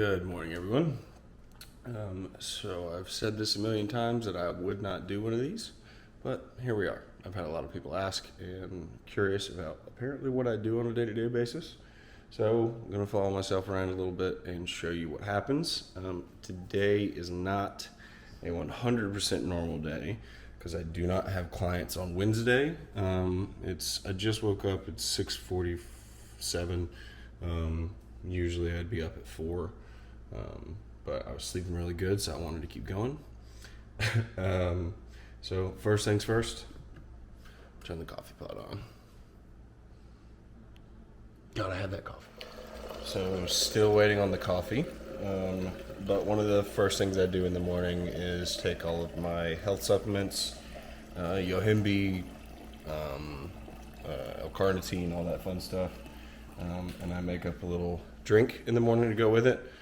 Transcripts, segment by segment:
Good morning, everyone. So I've said this a million times that I would not do one of these, but here we are. I've had a lot of people ask and curious about apparently what I do on a day-to-day basis. So I'm going to follow myself around a little bit and show you what happens. Today is not a 100% normal day because I do not have clients on Wednesday. I just woke up. It's 6:47. Usually I'd be up at 4, but I was sleeping really good, so I wanted to keep going. So first things first, turn the coffee pot on. Gotta have that coffee. So still waiting on the coffee, but one of the first things I do in the morning is take all of my health supplements, Yohimbe, L-carnitine, all that fun stuff. And I make up a little drink in the morning to go with it.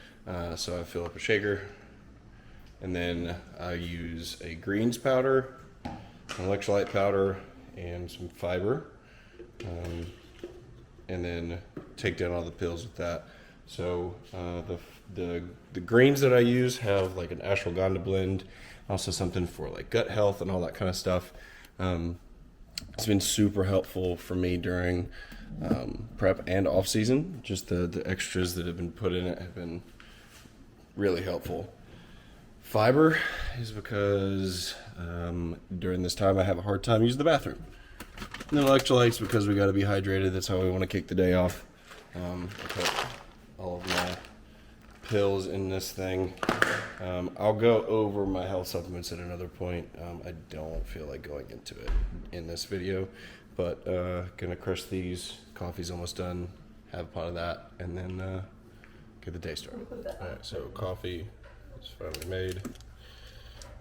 So I fill up a shaker, and then I use a greens powder, an electrolyte powder, and some fiber, and then take down all the pills with that. So the greens that I use have like an ashwagandha blend, also something for like gut health and all that kind of stuff. It's been super helpful for me during prep and off season. Just the extras that have been put in it have been really helpful. Fiber is because during this time I have a hard time using the bathroom. And then electrolytes because we got to be hydrated. That's how we want to kick the day off. I put all of my pills in this thing. I'll go over my health supplements at another point. I don't feel like going into it in this video, but gonna crush these. Coffee's almost done. Have a pot of that, and then get the day started. All right, so coffee is finally made.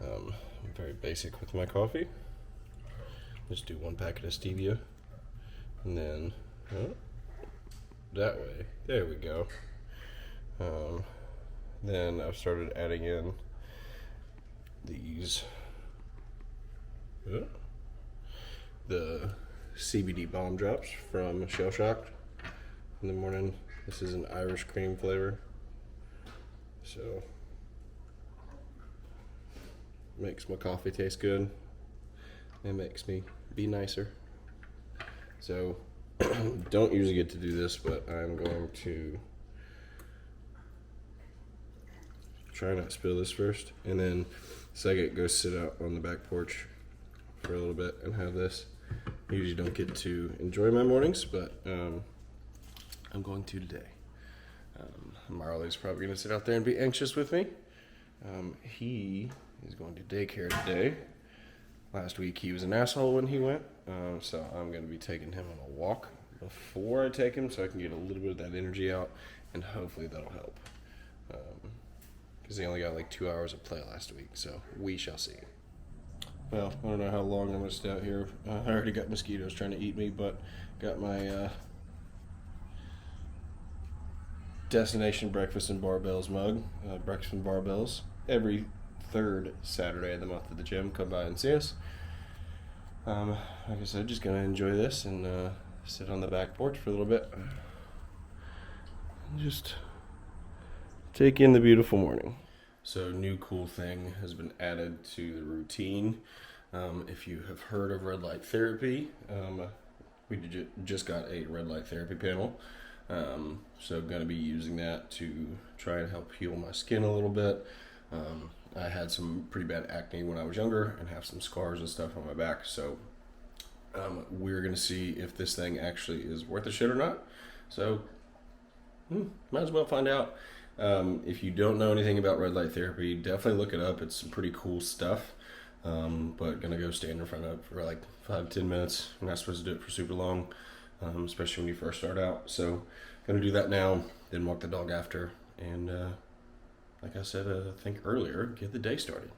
I'm very basic with my coffee. Just do 1 packet of stevia, and then that way. There we go. Then I've started adding in these the CBD bomb drops from Shell Shock in the morning. This is an Irish cream flavor, so makes my coffee taste good. It makes me be nicer. So don't usually get to do this, but I'm going to try not to spill this first, and then second go sit out on the back porch for a little bit and have this. I usually don't get to enjoy my mornings, but I'm going to today. Marley's probably going to sit out there and be anxious with me. He is going to daycare today. Last week he was an asshole when he went, so I'm going to be taking him on a walk before I take him so I can get a little bit of that energy out, and hopefully that'll help. Because he only got like 2 hours of play last week, so we shall see. Well, I don't know how long I'm going to stay out here. I already got mosquitoes trying to eat me, but got my Destination Breakfast and Barbells mug. Breakfast and Barbells. Every third Saturday of the month at the gym. Come by and see us. Like I said, just going to enjoy this and sit on the back porch for a little bit. And just take in the beautiful morning. So new cool thing has been added to the routine. If you have heard of red light therapy, we just got a red light therapy panel. So I'm going to be using that to try and help heal my skin a little bit. I had some pretty bad acne when I was younger and have some scars and stuff on my back. So we're going to see if this thing actually is worth a shit or not. So might as well find out. If you don't know anything about red light therapy, definitely look it up. It's some pretty cool stuff. But gonna go stand in front of it for like 5-10 minutes. You're not supposed to do it for super long, especially when you first start out. So gonna do that now, then walk the dog after, and like I said, I think earlier, get the day started.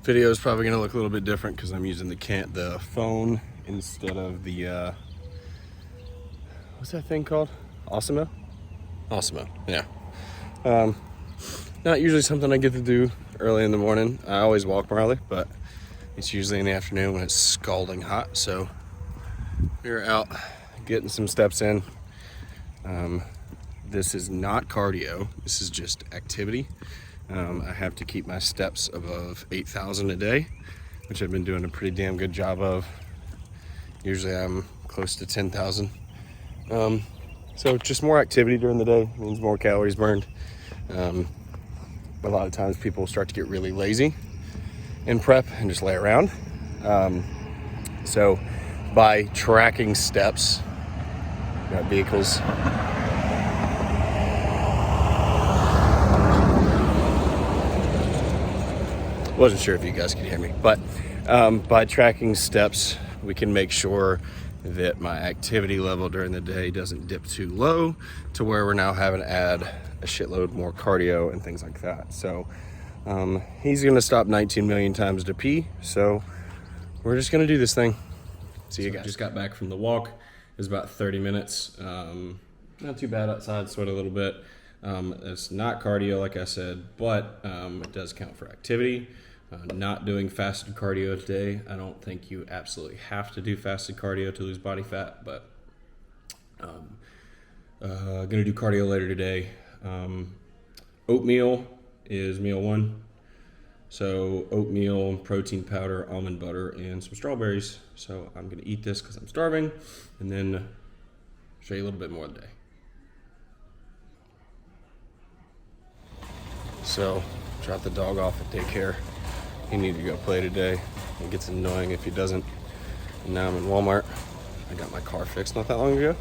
Video is probably gonna look a little bit different because I'm using the phone instead of the what's that thing called? Osmo? Osmo, yeah. Not usually something I get to do early in the morning. I always walk more early, but it's usually in the afternoon when it's scalding hot. So we're out getting some steps in. This is not cardio. This is just activity. I have to keep my steps above 8,000 a day, which I've been doing a pretty damn good job of. Usually I'm close to 10,000. So just more activity during the day means more calories burned. A lot of times people start to get really lazy in prep and just lay around. So by tracking steps, got vehicles. Wasn't sure if you guys could hear me, but by tracking steps, we can make sure that my activity level during the day doesn't dip too low to where we're now having to add a shitload more cardio and things like that. So he's gonna stop 19 million times to pee. So we're just gonna do this thing. See you guys. Just got back from the walk. It was about 30 minutes. Not too bad outside, sweat a little bit. It's not cardio, like I said, but it does count for activity. Not doing fasted cardio today. I don't think you absolutely have to do fasted cardio to lose body fat, but gonna do cardio later today. Oatmeal is meal one. So oatmeal, protein powder, almond butter, and some strawberries. So I'm gonna eat this because I'm starving, and then show you a little bit more of the day. So, drop the dog off at daycare. He needed to go play today. It gets annoying if he doesn't. And now I'm in Walmart. I got my car fixed not that long ago.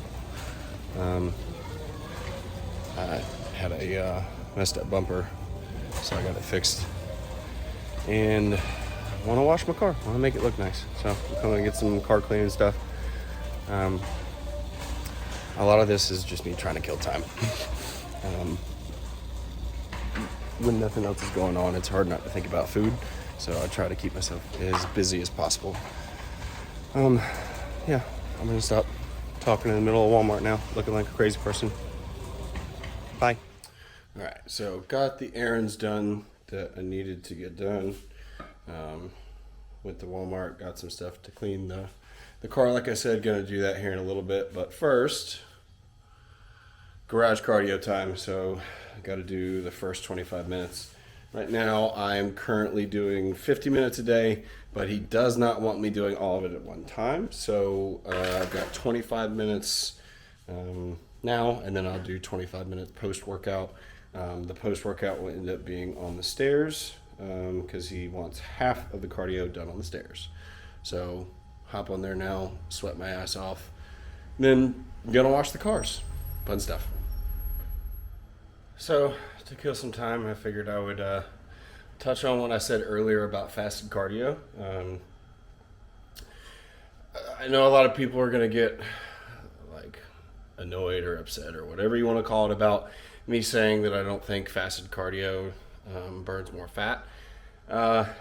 I had a messed up bumper, so I got it fixed. And I want to wash my car. I want to make it look nice. So I'm coming to get some car cleaning stuff. A lot of this is just me trying to kill time. When nothing else is going on, it's hard not to think about food, so I try to keep myself as busy as possible. Yeah, I'm gonna stop talking in the middle of Walmart now, looking like a crazy person. Bye. All right, so got the errands done that I needed to get done. Went to Walmart, got some stuff to clean the car. Like I said, gonna do that here in a little bit, but first, garage cardio time. So I got to do the first 25 minutes. Right now I'm currently doing 50 minutes a day, but he does not want me doing all of it at one time. So I've got 25 minutes now, and then I'll do 25 minutes post-workout. The post-workout will end up being on the stairs because he wants half of the cardio done on the stairs. So hop on there now, sweat my ass off, then gonna wash the cars. Fun stuff. So, to kill some time, I figured I would touch on what I said earlier about fasted cardio. I know a lot of people are going to get like annoyed or upset or whatever you want to call it about me saying that I don't think fasted cardio burns more fat.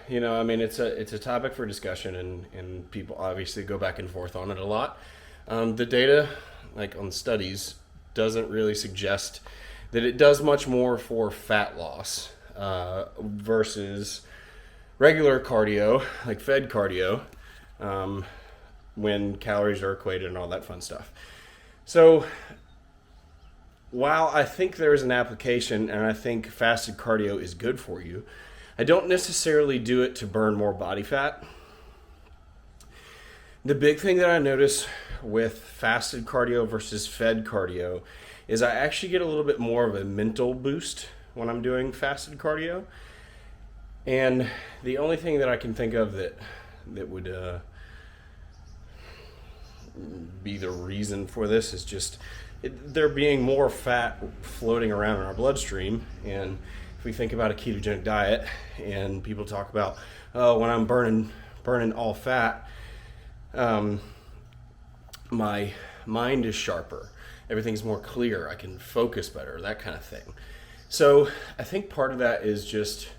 You know, I mean, it's a topic for discussion, and people obviously go back and forth on it a lot. The data, like on studies, doesn't really suggest that it does much more for fat loss versus regular cardio, like fed cardio, when calories are equated and all that fun stuff. So while I think there is an application and I think fasted cardio is good for you, I don't necessarily do it to burn more body fat. The big thing that I notice with fasted cardio versus fed cardio is I actually get a little bit more of a mental boost when I'm doing fasted cardio. And the only thing that I can think of that would be the reason for this is just there being more fat floating around in our bloodstream. And if we think about a ketogenic diet and people talk about, oh, when I'm burning all fat, my mind is sharper. Everything's more clear. I can focus better, that kind of thing. So I think part of that is just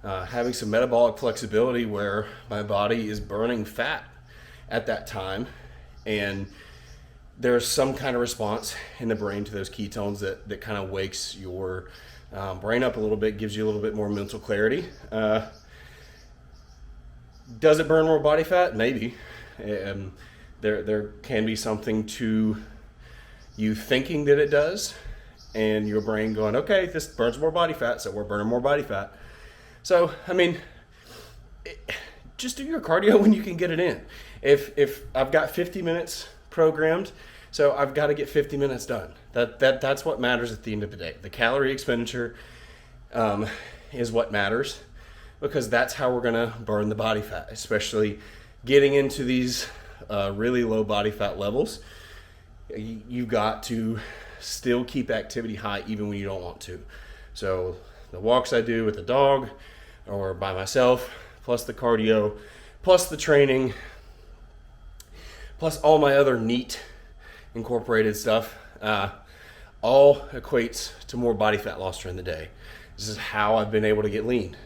having some metabolic flexibility where my body is burning fat at that time, and there's some kind of response in the brain to those ketones that kind of wakes your brain up a little bit, gives you a little bit more mental clarity. Does it burn more body fat? Maybe. There can be something to you thinking that it does, and your brain going, okay, this burns more body fat, so we're burning more body fat. So, I mean, just do your cardio when you can get it in. If I've got 50 minutes programmed, so I've got to get 50 minutes done. That's what matters at the end of the day. The calorie expenditure is what matters, because that's how we're gonna burn the body fat, especially getting into these really low body fat levels. You've got to still keep activity high even when you don't want to. So the walks I do with the dog or by myself, plus the cardio, plus the training, plus all my other neat incorporated stuff, all equates to more body fat loss during the day. This is how I've been able to get lean.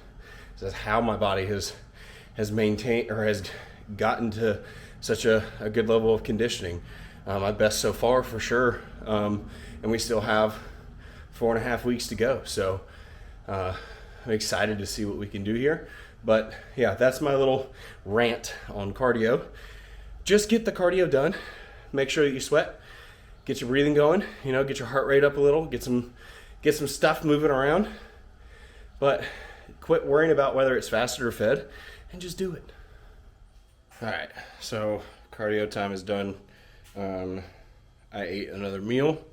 This is how my body has maintained or has gotten to such a good level of conditioning. My best so far for sure, and we still have 4.5 weeks to go. So I'm excited to see what we can do here. But yeah, that's my little rant on cardio. Just get the cardio done. Make sure that you sweat. Get your breathing going. Get your heart rate up a little. Get some stuff moving around. But quit worrying about whether it's fasted or fed, and just do it. All right, so cardio time is done. I ate another meal,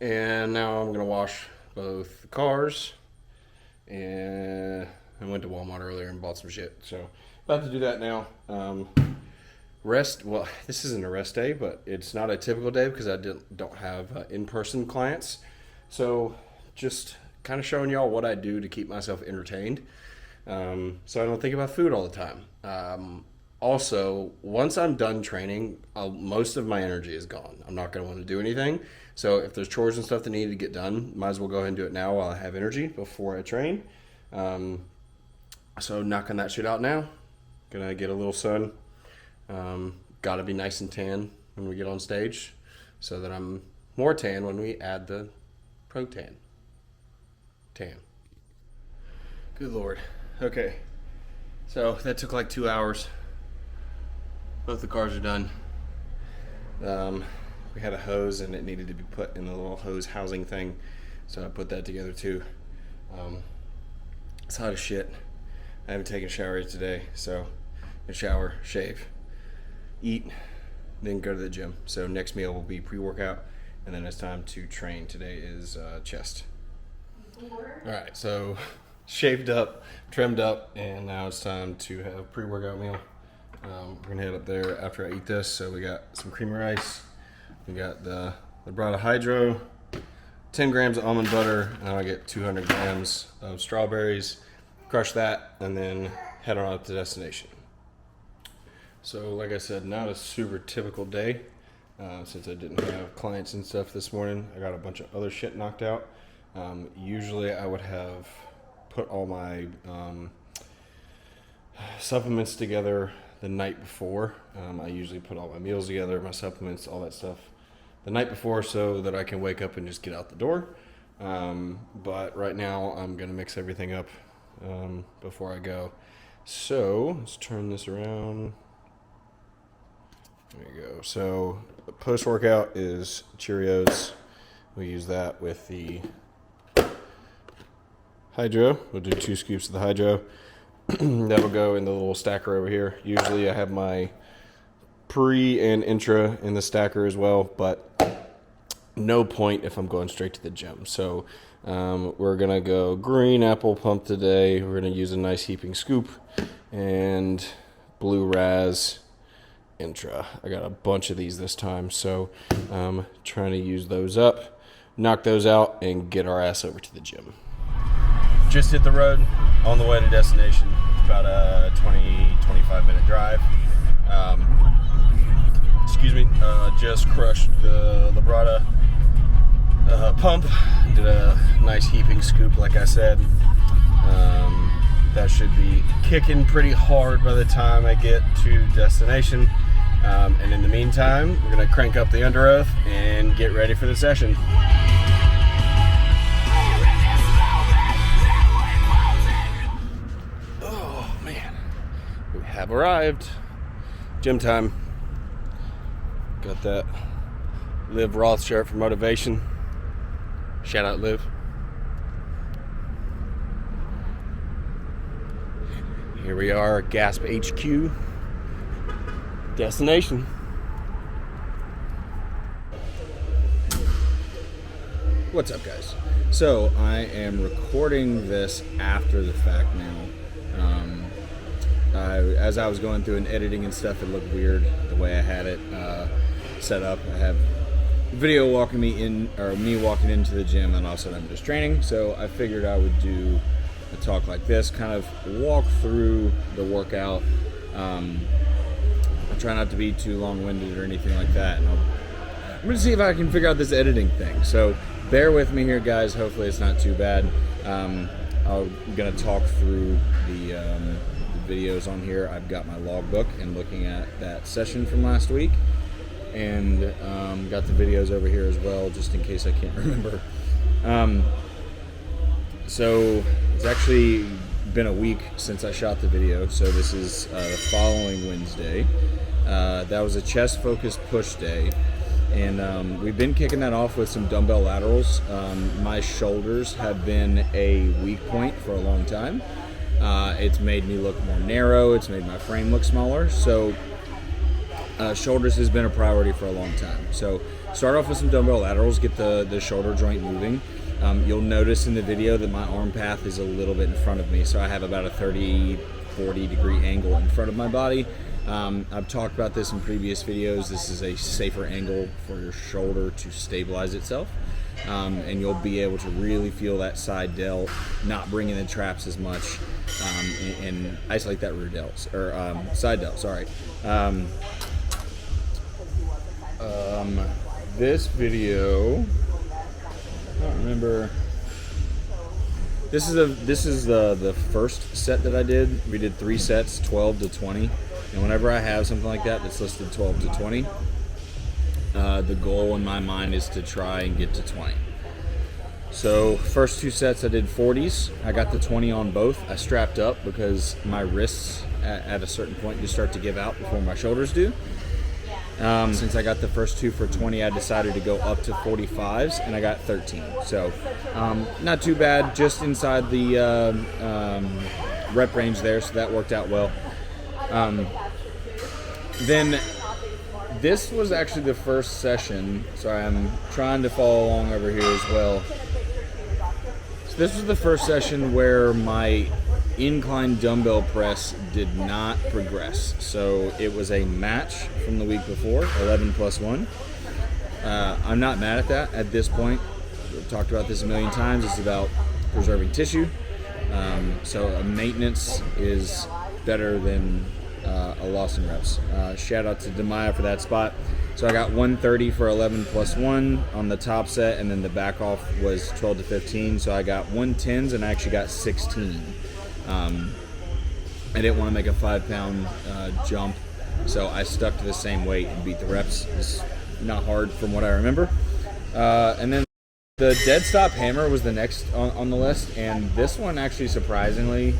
and now I'm gonna wash both the cars, and I went to Walmart earlier and bought some shit. So about to do that now. Rest, well, this isn't a rest day, but it's not a typical day because I don't have in-person clients. So just kind of showing y'all what I do to keep myself entertained, so I don't think about food all the time. Also, once I'm done training, most of my energy is gone. I'm not going to want to do anything. So if there's chores and stuff that need to get done, might as well go ahead and do it now while I have energy before I train. So knocking that shit out now. Gonna get a little sun. Gotta be nice and tan when we get on stage, so that I'm more tan when we add the pro-tan. Tan. Good Lord. Okay. So that took like 2 hours. Both the cars are done. We had a hose and it needed to be put in the little hose housing thing, so I put that together too. It's hot as shit. I haven't taken a shower yet today, so I'm gonna shower, shave, eat, then go to the gym. So next meal will be pre-workout, and then it's time to train. Today is chest. All right, so shaved up, trimmed up, and now it's time to have a pre-workout meal. We're gonna head up there after I eat this. So we got some creamy rice, we got the Labrada Hydro, 10 grams of almond butter, and I get 200 grams of strawberries. Crush that, and then head on up to destination. So like I said, not a super typical day, since I didn't have clients and stuff this morning. I got a bunch of other shit knocked out. Usually I would have put all my supplements together the night before. I usually put all my meals together, my supplements, all that stuff the night before, so that I can wake up and just get out the door. But right now I'm gonna mix everything up before I go. So let's turn this around. There you go. So post-workout is Cheerios. We use that with the Hydro. We'll do 2 scoops of the Hydro. That'll go in the little stacker over here. Usually I have my pre and intra in the stacker as well, but no point if I'm going straight to the gym. So we're gonna go green apple pump today. We're gonna use a nice heaping scoop, and blue raz intra. I got a bunch of these this time, so trying to use those up, knock those out, and get our ass over to the gym. Just hit the road on the way to destination. About a 20-25 minute drive. Just crushed the Labrada pump. Did a nice heaping scoop, like I said. I should be kicking pretty hard by the time I get to destination. And in the meantime, we're going to crank up the under oath and get ready for the session. Oh, man. We have arrived. Gym time. Got that Liv Roth shirt for motivation. Shout out, Liv. Here we are, GASP HQ. Destination. What's up, guys? So I am recording this after the fact now. As I was going through and editing and stuff, it looked weird the way I had it set up. I have video walking me in, or me walking into the gym, and also I'm just training. So I figured I would do a talk like this, kind of walk through the workout. I try not to be too long-winded or anything like that. And I'm going to see if I can figure out this editing thing. So bear with me here, guys. Hopefully it's not too bad. I'm going to talk through the videos on here. I've got my logbook and looking at that session from last week. And got the videos over here as well, just in case I can't remember. So it's actually been a week since I shot the video. So this is the following Wednesday. That was a chest focused push day, and we've been kicking that off with some dumbbell laterals. My shoulders have been a weak point for a long time. It's made me look more narrow, it's made my frame look smaller, so shoulders has been a priority for a long time. So start off with some dumbbell laterals, get the shoulder joint moving. You'll notice in the video that my arm path is a little bit in front of me, so I have about a 30-40 degree angle in front of my body. I've talked about this in previous videos. This is a safer angle for your shoulder to stabilize itself, and you'll be able to really feel that side delt, not bring in the traps as much, and isolate that rear delt, or side delt, sorry. This video, I don't remember. This is the first set that I did. We did 3 sets, 12 to 20. And whenever I have something like that that's listed 12 to 20, the goal in my mind is to try and get to 20. So first 2 sets I did 40s. I got the 20 on both. I strapped up because my wrists at a certain point just start to give out before my shoulders do. Since I got the first 2 for 20, I decided to go up to 45s, and I got 13. So not too bad, just inside the rep range there, so that worked out well. Then this was actually the first session. Sorry, I'm trying to follow along over here as well. So this was the first session where my incline dumbbell press did not progress. So it was a match from the week before, 11 plus 1. I'm not mad at that at this point. We've talked about this a million times. It's about preserving tissue. So a maintenance is better than a loss in reps. Shout out to Demaya for that spot. So I got 130 for 11 plus 1 on the top set, and then the back off was 12 to 15. So I got 110s, and I actually got 16. I didn't want to make a 5-pound jump, so I stuck to the same weight and beat the reps. It's not hard from what I remember. And then the Deadstop hammer was the next on the list, and this one actually surprisingly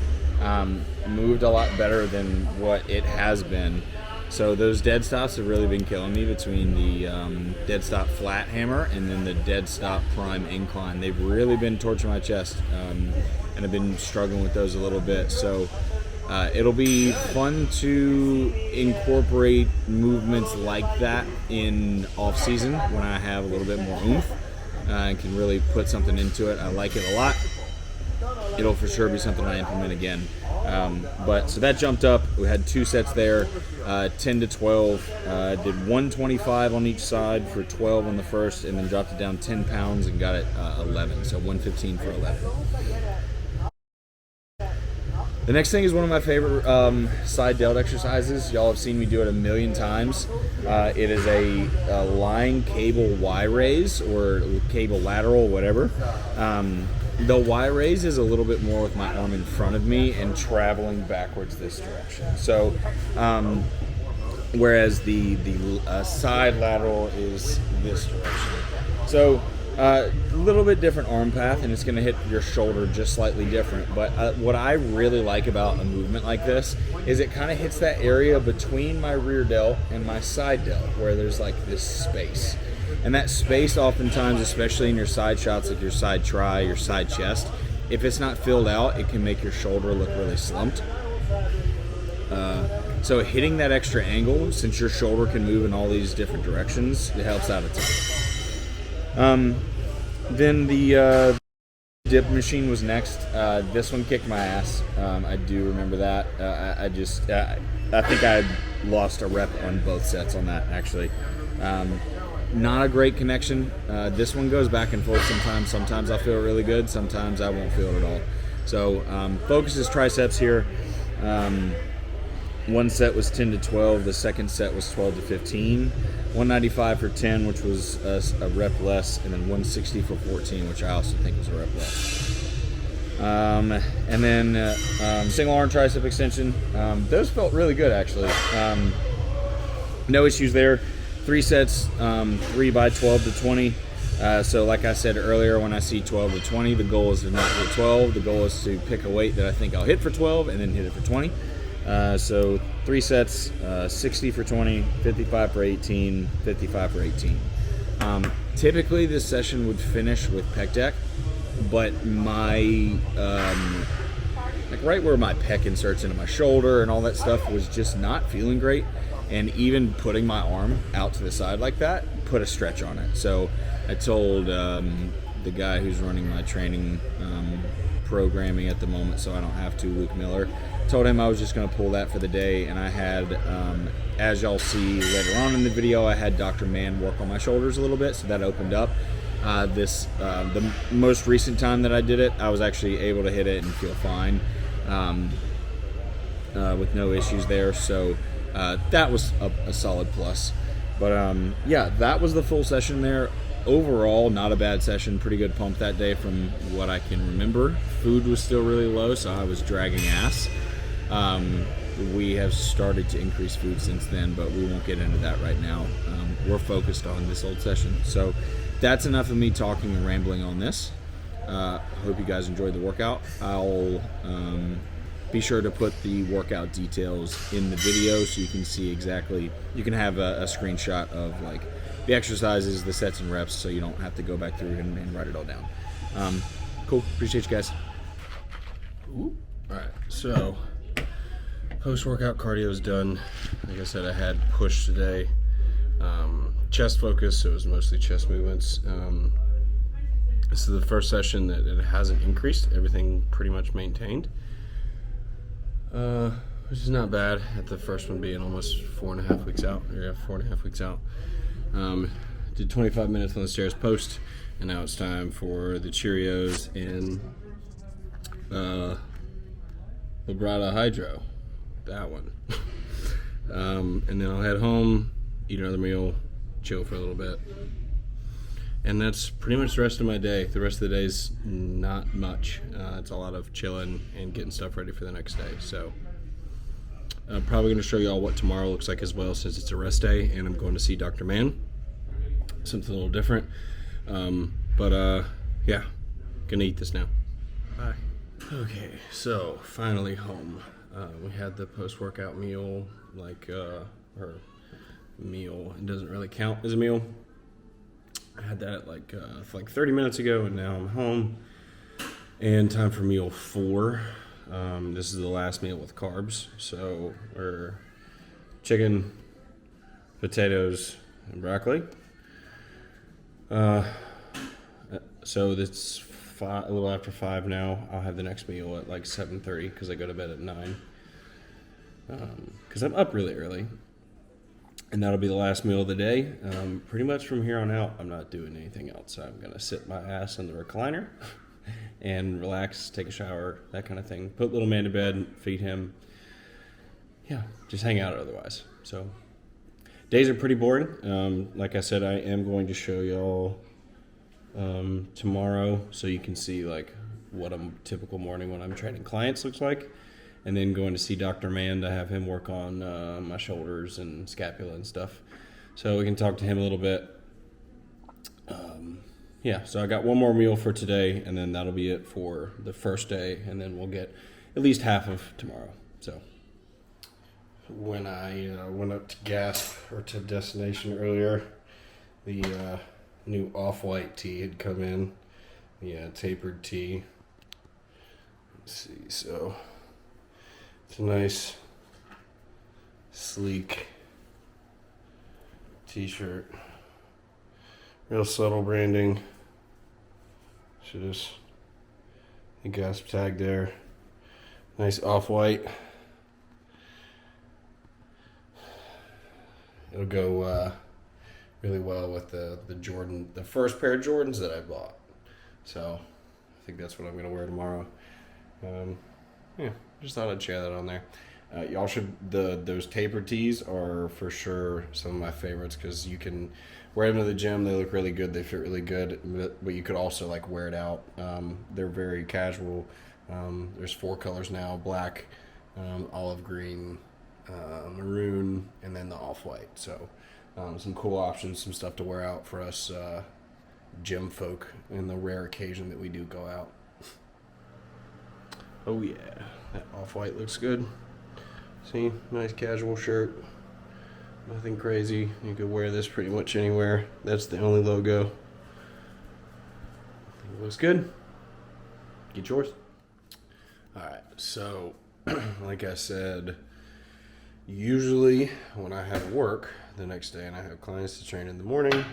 moved a lot better than what it has been. So those Deadstops have really been killing me between the Deadstop flat hammer and then the Deadstop prime incline. They've really been torching my chest, and I've been struggling with those a little bit. So it'll be fun to incorporate movements like that in off season when I have a little bit more oomph and can really put something into it. I like it a lot. It'll for sure be something I implement again. But so that jumped up. We had 2 sets there, 10 to 12. Did 125 on each side for 12 on the first, and then dropped it down 10 pounds and got it 11. So 115 for 11. The next thing is one of my favorite side delt exercises. Y'all have seen me do it a million times. It is a lying cable Y raise or cable lateral, whatever. The Y raise is a little bit more with my arm in front of me and traveling backwards this direction. So, whereas the side lateral is this direction. So, a little bit different arm path, and it's going to hit your shoulder just slightly different. But what I really like about a movement like this is it kind of hits that area between my rear delt and my side delt, where there's like this space. And that space oftentimes, especially in your side shots, like your side try, your side chest, if it's not filled out, it can make your shoulder look really slumped. So hitting that extra angle, since your shoulder can move in all these different directions, it helps out a ton. Then the dip machine was next. This one kicked my ass. I do remember that. I think I lost a rep on both sets on that, actually. Not a great connection. This one goes back and forth sometimes. Sometimes I'll feel really good. Sometimes I won't feel it at all. So focus is triceps here. One set was 10 to 12. The second set was 12 to 15. 195 for 10, which was a rep less, and then 160 for 14, which I also think was a rep less. And then single arm tricep extension. Those felt really good, actually. No issues there. 3 sets, 3 by 12 to 20. So like I said earlier, when I see 12 to 20, the goal is to not hit 12. The goal is to pick a weight that I think I'll hit for 12 and then hit it for 20. So 3 sets, 60 for 20, 55 for 18, 55 for 18. Typically this session would finish with pec deck, but my, like right where my pec inserts into my shoulder and all that stuff was just not feeling great. And even putting my arm out to the side like that put a stretch on it. So I told the guy who's running my training programming at the moment, so I don't have to, Luke Miller, told him I was just going to pull that for the day. And I had, as y'all see later on in the video, I had Dr. Mann work on my shoulders a little bit, so that opened up. The most recent time that I did it, I was actually able to hit it and feel fine with no issues there. So that was a solid plus. But yeah, that was the full session there. Overall, not a bad session. Pretty good pump that day from what I can remember. Food was still really low, so I was dragging ass. We have started to increase food since then, but we won't get into that right now. We're focused on this old session. So that's enough of me talking and rambling on this. Hope you guys enjoyed the workout. I'll be sure to put the workout details in the video so you can see exactly, you can have a screenshot of like the exercises, the sets and reps, so you don't have to go back through and write it all down. Cool, appreciate you guys. Ooh. All right, so post-workout cardio is done. Like I said, I had push today. Chest focus, so it was mostly chest movements. This is the first session that it hasn't increased. Everything pretty much maintained. Which is not bad at the first one being almost 4.5 weeks out. Yeah, 4.5 weeks out. Did 25 minutes on the stairs post, and now it's time for the Cheerios and Labrada Hydro. That one. And then I'll head home, eat another meal, chill for a little bit. And that's pretty much the rest of my day. The rest of the day's not much. It's a lot of chilling and getting stuff ready for the next day. So I'm probably going to show y'all what tomorrow looks like as well, since it's a rest day and I'm going to see Dr. Mann. Something a little different. Yeah, gonna eat this now. Bye. Okay, so finally home. We had the post-workout meal, or meal. It doesn't really count as a meal. I had that like 30 minutes ago, and now I'm home. And time for meal 4. This is the last meal with carbs. So we're chicken, potatoes, and broccoli. So it's a little after 5 now. I'll have the next meal at like 7:30 because I go to bed at 9. Because I'm up really early. And that'll be the last meal of the day. Pretty much from here on out, I'm not doing anything else. I'm going to sit my ass in the recliner and relax, take a shower, that kind of thing. Put little man to bed, feed him. Yeah, just hang out otherwise. So days are pretty boring. Like I said, I am going to show y'all tomorrow so you can see like what a typical morning when I'm training clients looks like. And then going to see Dr. Mann to have him work on my shoulders and scapula and stuff. So we can talk to him a little bit. So I got one more meal for today, and then that'll be it for the first day, and then we'll get at least half of tomorrow. So when I went up to GASP, or to Destination earlier, the new off-white tee had come in. Yeah, tapered tee. Let's see, so it's a nice, sleek t-shirt. Real subtle branding. So just the GASP tag there. Nice off-white. It'll go really well with the Jordan, the first pair of Jordans that I bought. So I think that's what I'm going to wear tomorrow. Just thought I'd share that on there. Y'all should, those tapered tees are for sure some of my favorites, because you can wear them to the gym. They look really good. They fit really good, but you could also like wear it out. They're very casual. There's 4 colors now: black, olive green, maroon, and then the off-white. So some cool options, some stuff to wear out for us gym folk in the rare occasion that we do go out. Oh yeah, that off-white looks good. See, nice casual shirt. Nothing crazy. You could wear this pretty much anywhere. That's the only logo. I think it looks good. Get yours. Alright, so like I said, usually when I have work the next day and I have clients to train in the morning,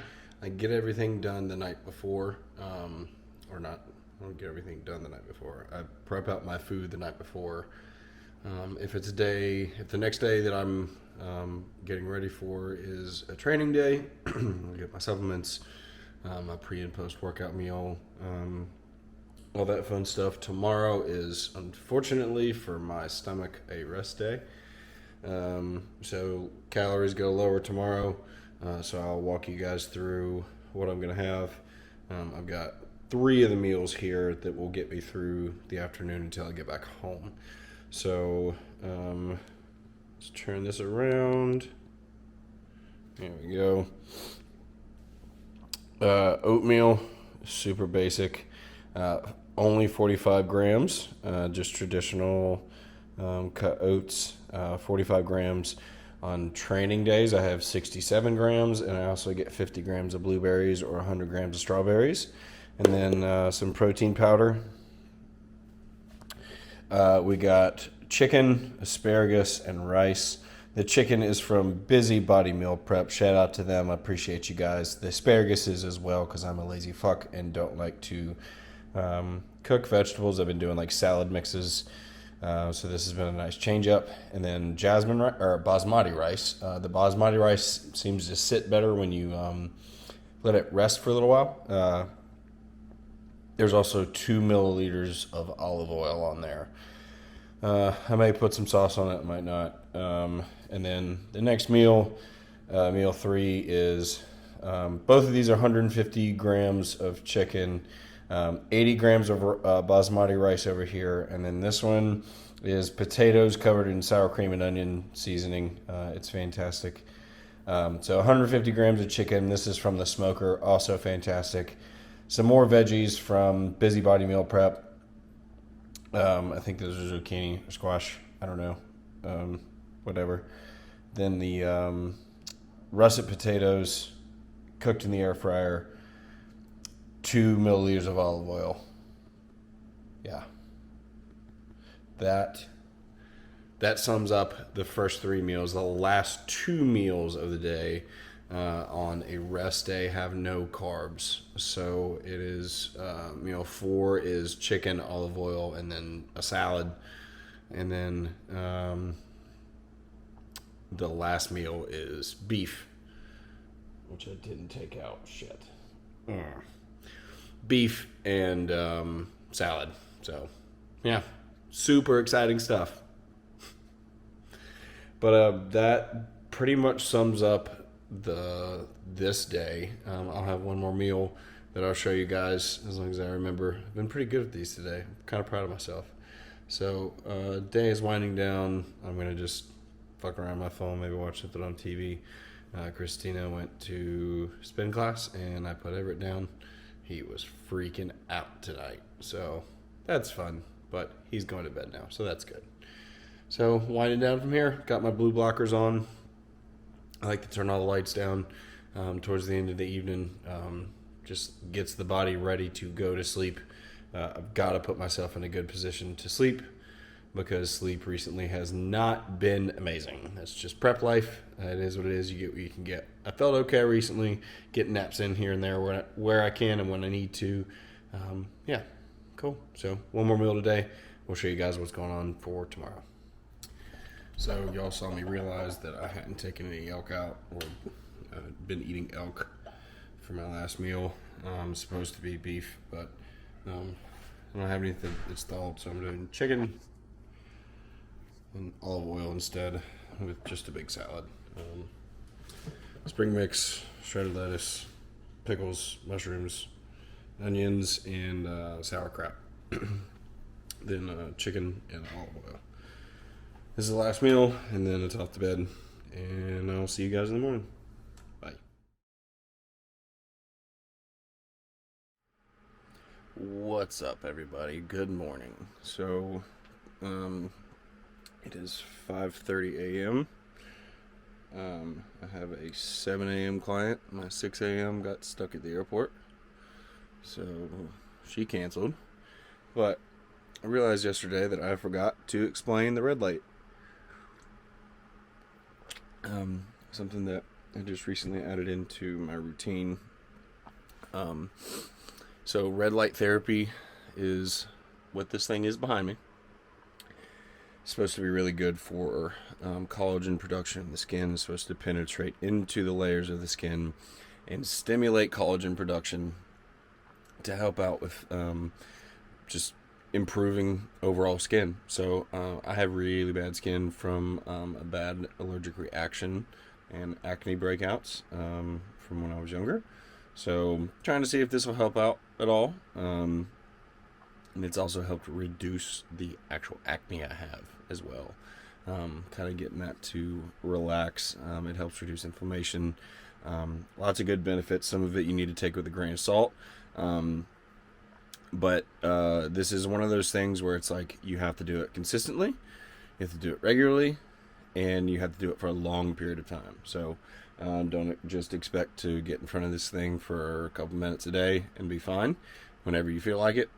I get everything done the night before. Or not, I don't get everything done the night before. I prep out my food the night before. If the next day that I'm getting ready for is a training day, I'll get my supplements, my pre and post workout meal, all that fun stuff. Tomorrow is, unfortunately for my stomach, a rest day. So calories go lower tomorrow. So I'll walk you guys through what I'm going to have. I've got 3 of the meals here that will get me through the afternoon until I get back home. So let's turn this around. There we go. Oatmeal, super basic. Only 45 grams, just traditional cut oats, 45 grams. On training days, I have 67 grams, and I also get 50 grams of blueberries or 100 grams of strawberries. And then some protein powder. We got chicken, asparagus, and rice. The chicken is from Busy Body Meal Prep. Shout out to them. I appreciate you guys. The asparagus is as well, because I'm a lazy fuck and don't like to cook vegetables. I've been doing like salad mixes. So this has been a nice change up. And then basmati rice. The basmati rice seems to sit better when you let it rest for a little while. There's also 2 milliliters of olive oil on there. I may put some sauce on it, I might not. And then the next meal, meal 3, is both of these are 150 grams of chicken, 80 grams of basmati rice over here, and then this one is potatoes covered in sour cream and onion seasoning. It's fantastic. So 150 grams of chicken. This is from the smoker, also fantastic. Some more veggies from Busy Body Meal Prep. I think those are zucchini or squash. I don't know. Whatever. Then the russet potatoes cooked in the air fryer. 2 milliliters of olive oil. Yeah. That sums up the first 3 meals. The last 2 meals of the day on a rest day have no carbs. So it is, meal 4 is chicken, olive oil, and then a salad. And then the last meal is beef, which I didn't take out. Shit. Beef and salad. So, yeah, super exciting stuff. But that pretty much sums up this day. I'll have one more meal that I'll show you guys as long as I remember. I've been pretty good at these today. I'm kind of proud of myself. So, day is winding down. I'm going to just fuck around my phone, maybe watch something on TV. Christina went to spin class, and I put Everett down. He was freaking out tonight. So, that's fun. But he's going to bed now, so that's good. So, winding down from here. Got my blue blockers on. I like to turn all the lights down towards the end of the evening. Just gets the body ready to go to sleep. I've got to put myself in a good position to sleep because sleep recently has not been amazing. That's just prep life. It is what it is. You get what you can get. I felt okay recently, getting naps in here and there where I can and when I need to. Yeah, cool. So one more meal today. We'll show you guys what's going on for tomorrow. So y'all saw me realize that I hadn't taken any elk out or been eating elk for my last meal. It's supposed to be beef, but I don't have anything that's thawed, so I'm doing chicken and olive oil instead with just a big salad. Spring mix, shredded lettuce, pickles, mushrooms, onions, and sauerkraut. Then chicken and olive oil. This is the last meal, and then it's off to bed, and I'll see you guys in the morning. Bye. What's up, everybody? Good morning. So, it is 5:30 a.m. I have a 7 a.m. client. My 6 a.m. got stuck at the airport, so she canceled. But I realized yesterday that I forgot to explain the red light. Something that I just recently added into my routine. So red light therapy is what this thing is behind me. It's supposed to be really good for collagen production in the skin. It's supposed to penetrate into the layers of the skin and stimulate collagen production to help out with just improving overall skin. So I have really bad skin from a bad allergic reaction and acne breakouts from when I was younger. So trying to see if this will help out at all. And it's also helped reduce the actual acne I have as well. Kind of getting that to relax. It helps reduce inflammation. Lots of good benefits. Some of it you need to take with a grain of salt. But this is one of those things where it's like you have to do it consistently, you have to do it regularly, and you have to do it for a long period of time. So don't just expect to get in front of this thing for a couple minutes a day and be fine whenever you feel like it.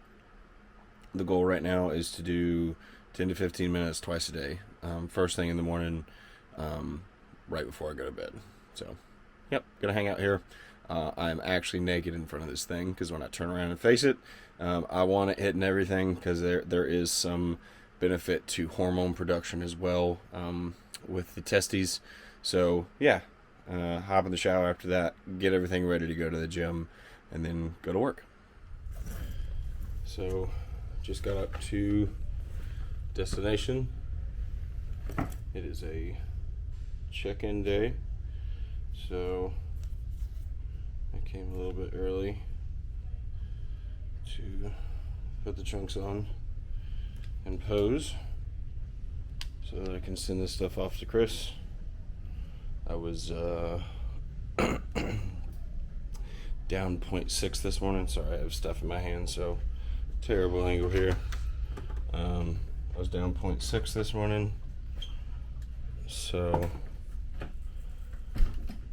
The goal right now is to do 10 to 15 minutes twice a day, first thing in the morning, right before I go to bed. So, yep, gonna hang out here. I'm actually naked in front of this thing because when I turn around and face it, I want it hitting everything because there is some benefit to hormone production as well with the testes. So yeah, hop in the shower after that, get everything ready to go to the gym, and then go to work. So just got up to destination. It is a check-in day, so I came a little bit early to put the trunks on and pose so that I can send this stuff off to Chris. I was down 0.6 this morning. Sorry, I have stuff in my hand, so terrible angle here. I was down 0.6 this morning, so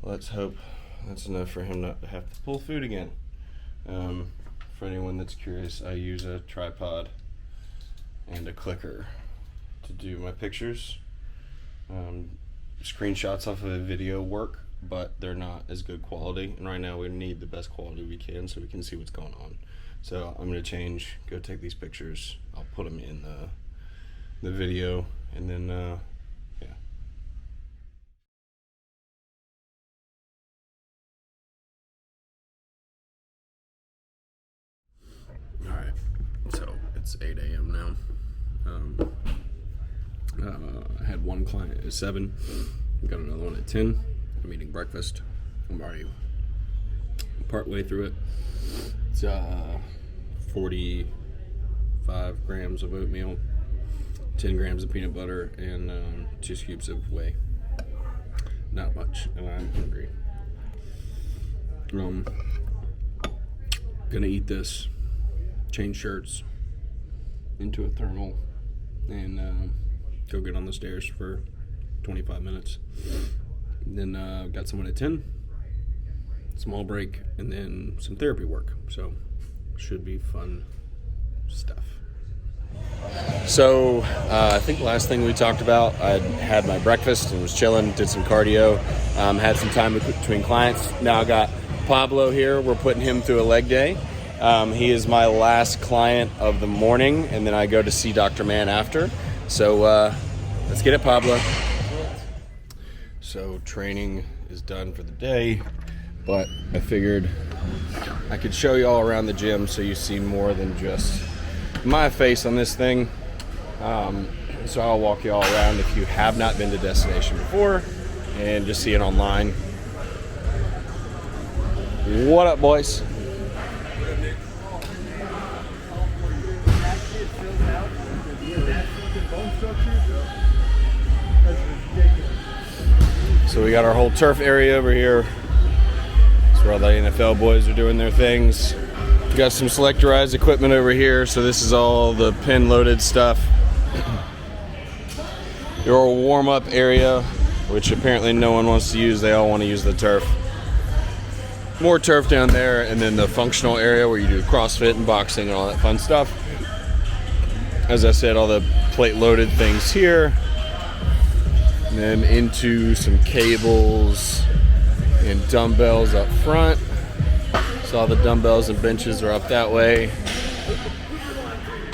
let's hope that's enough for him not to have to pull food again. For anyone that's curious, I use a tripod and a clicker to do my pictures. Screenshots off of a video work, but they're not as good quality, and right now we need the best quality we can so we can see what's going on. So I'm going to change, go take these pictures, I'll put them in the video, and then yeah. Alright, so it's 8 a.m. now. I had one client at 7, got another one at 10. I'm eating breakfast. I'm already part way through it. It's 45 grams of oatmeal, 10 grams of peanut butter, and 2 scoops of whey. Not much, and I'm hungry. Gonna eat this, change shirts into a thermal, and go get on the stairs for 25 minutes. And then got someone at 10, small break, and then some therapy work. So should be fun stuff. So I think last thing we talked about, I had my breakfast and was chilling, did some cardio, had some time between clients. Now I got Pablo here. We're putting him through a leg day. He is my last client of the morning, and then I go to see Dr. Mann after. So let's get it, Pablo. So training is done for the day, but I figured I could show you all around the gym so you see more than just my face on this thing. So I'll walk you all around if you have not been to Destination before and just see it online. What up, boys? So we got our whole turf area over here. That's where all the NFL boys are doing their things. We got some selectorized equipment over here. So this is all the pin loaded stuff. Your warm-up area, which apparently no one wants to use. They all want to use the turf. More turf down there, and then the functional area where you do CrossFit and boxing and all that fun stuff. As I said, all the plate loaded things here. And then into some cables and dumbbells up front. So all the dumbbells and benches are up that way.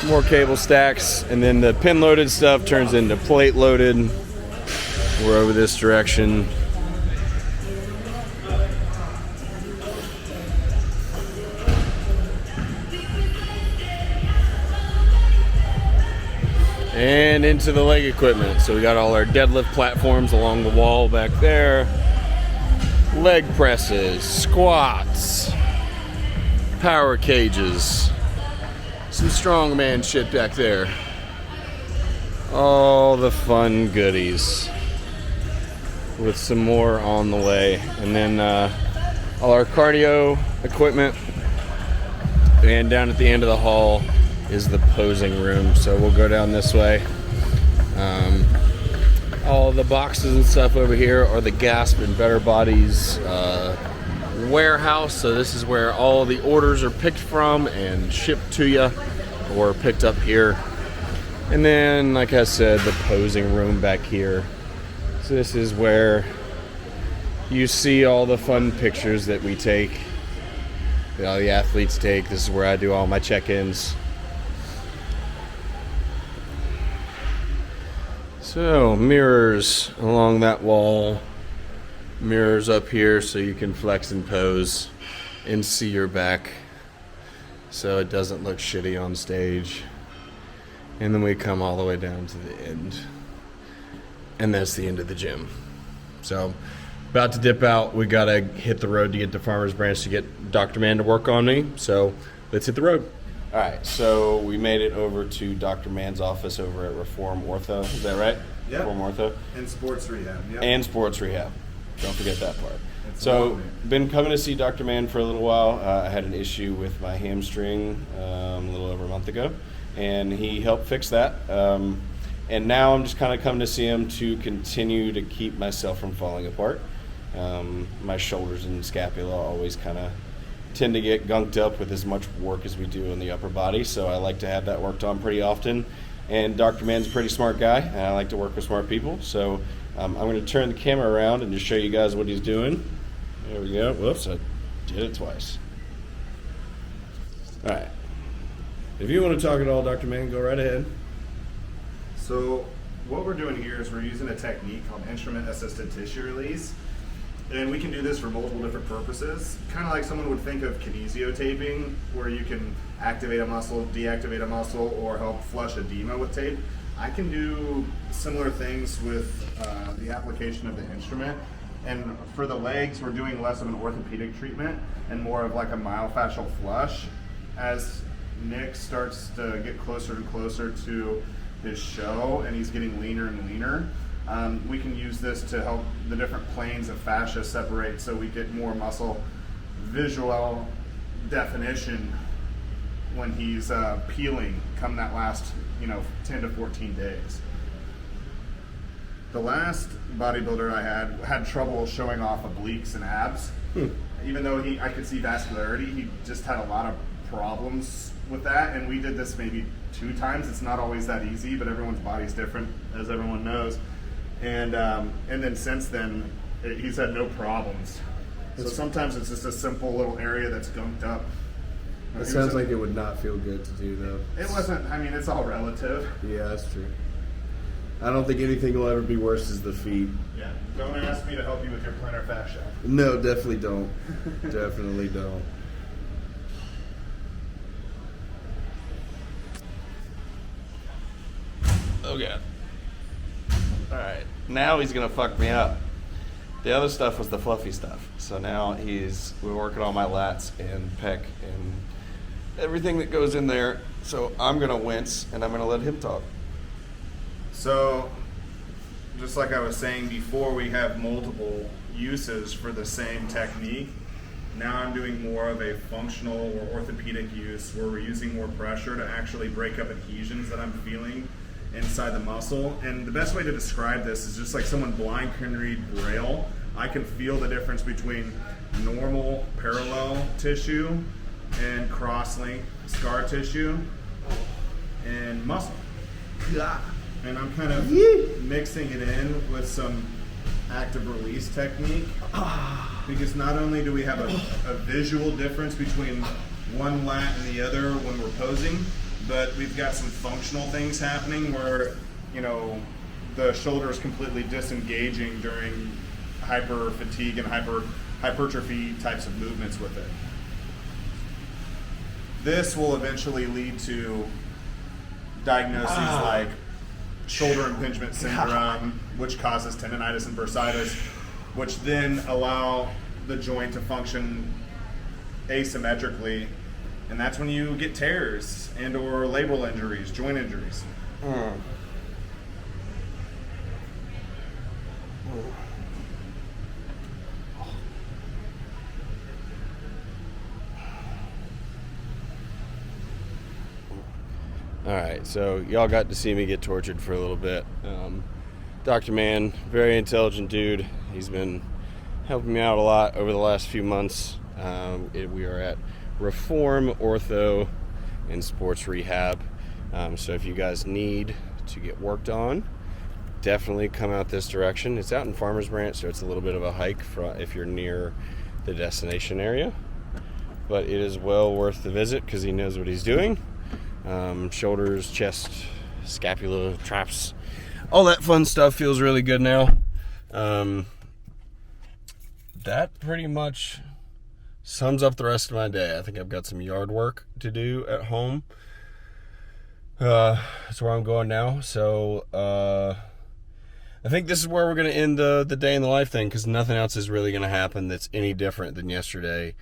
More cable stacks, and then the pin loaded stuff turns into plate loaded. We're over this direction. And into the leg equipment. So we got all our deadlift platforms along the wall back there. Leg presses, squats, power cages, some strongman shit back there. All the fun goodies. With some more on the way. And then all our cardio equipment. And down at the end of the hall is the posing room, so we'll go down this way. All the boxes and stuff over here are the GASP and Better Bodies warehouse, so this is where all the orders are picked from and shipped to you, or picked up here. And then, like I said, the posing room back here. So this is where you see all the fun pictures that we take, that all the athletes take. This is where I do all my check-ins. So, mirrors along that wall, mirrors up here so you can flex and pose and see your back so it doesn't look shitty on stage. And then we come all the way down to the end, and that's the end of the gym. So, about to dip out. We gotta hit the road to get to Farmers Branch to get Dr. Mann to work on me, so let's hit the road. All right, so we made it over to Dr. Mann's office over at Reform Ortho. Is that right? Yeah. Reform Ortho. And sports rehab. Yep. And sports rehab. Don't forget that part. So, been coming to see Dr. Mann for a little while. I had an issue with my hamstring a little over a month ago, and he helped fix that. And now I'm just kind of coming to see him to continue to keep myself from falling apart. My shoulders and scapula always kind of tend to get gunked up with as much work as we do in the upper body, so I like to have that worked on pretty often. And Dr. Mann's a pretty smart guy, and I like to work with smart people, so I'm going to turn the camera around and just show you guys what he's doing. There we go. Whoops, I did it twice. All right. If you want to talk at all, Dr. Mann, go right ahead. So what we're doing here is we're using a technique called instrument-assisted tissue release. And we can do this for multiple different purposes. Kind of like someone would think of kinesiotaping, where you can activate a muscle, deactivate a muscle, or help flush edema with tape. I can do similar things with the application of the instrument. And for the legs, we're doing less of an orthopedic treatment and more of like a myofascial flush. As Nick starts to get closer and closer to his show and he's getting leaner and leaner, we can use this to help the different planes of fascia separate so we get more muscle visual definition when he's peeling come that last 10 to 14 days. The last bodybuilder I had trouble showing off obliques and abs. Even though I could see vascularity, he just had a lot of problems with that, and we did this maybe 2 times. It's not always that easy, but everyone's body's different, as everyone knows. And then since then, he's had no problems. So sometimes it's just a simple little area that's gunked up. It sounds like it would not feel good to do, though. It wasn't. I mean, it's all relative. Yeah, that's true. I don't think anything will ever be worse as the feet. Yeah. Don't ask me to help you with your plantar fascia. No, definitely don't. Definitely don't. Okay. Alright. Now he's going to fuck me up. The other stuff was the fluffy stuff. So now we're working on my lats and pec and everything that goes in there. So I'm going to wince and I'm going to let him talk. So, just like I was saying before, we have multiple uses for the same technique. Now I'm doing more of a functional or orthopedic use where we're using more pressure to actually break up adhesions that I'm feeling inside the muscle. And the best way to describe this is just like someone blind can read Braille. I can feel the difference between normal parallel tissue and cross-link scar tissue and muscle. And I'm kind of mixing it in with some active release technique, because not only do we have a visual difference between one lat and the other when we're posing, but we've got some functional things happening where, the shoulder is completely disengaging during hyper fatigue and hypertrophy types of movements with it. This will eventually lead to diagnoses like shoulder impingement syndrome, which causes tendonitis and bursitis, which then allow the joint to function asymmetrically, and that's when you get tears and or labral injuries, joint injuries. All right, so y'all got to see me get tortured for a little bit. Dr. Mann, very intelligent dude. He's been helping me out a lot over the last few months. We are at Reform Ortho and Sports Rehab. So if you guys need to get worked on, definitely come out this direction. It's out in Farmers Branch, so it's a little bit of a hike if you're near the destination area. But it is well worth the visit because he knows what he's doing. Shoulders, chest, scapula, traps, all that fun stuff feels really good now. That pretty much sums up the rest of my day. I think I've got some yard work to do at home. That's where I'm going now. So I think this is where we're going to end the day in the life thing, because nothing else is really going to happen that's any different than yesterday.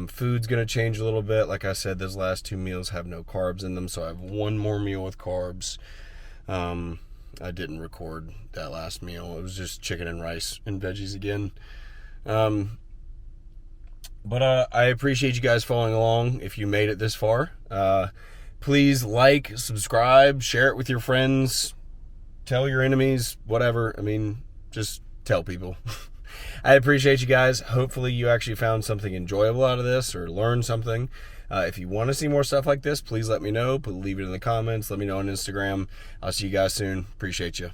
Food's going to change a little bit. Like I said, those last 2 meals have no carbs in them, so I have one more meal with carbs. I didn't record that last meal. It was just chicken and rice and veggies again. But I appreciate you guys following along if you made it this far. Please like, subscribe, share it with your friends, tell your enemies, whatever. I mean, just tell people. I appreciate you guys. Hopefully you actually found something enjoyable out of this or learned something. If you want to see more stuff like this, please let me know. Leave it in the comments. Let me know on Instagram. I'll see you guys soon. Appreciate you.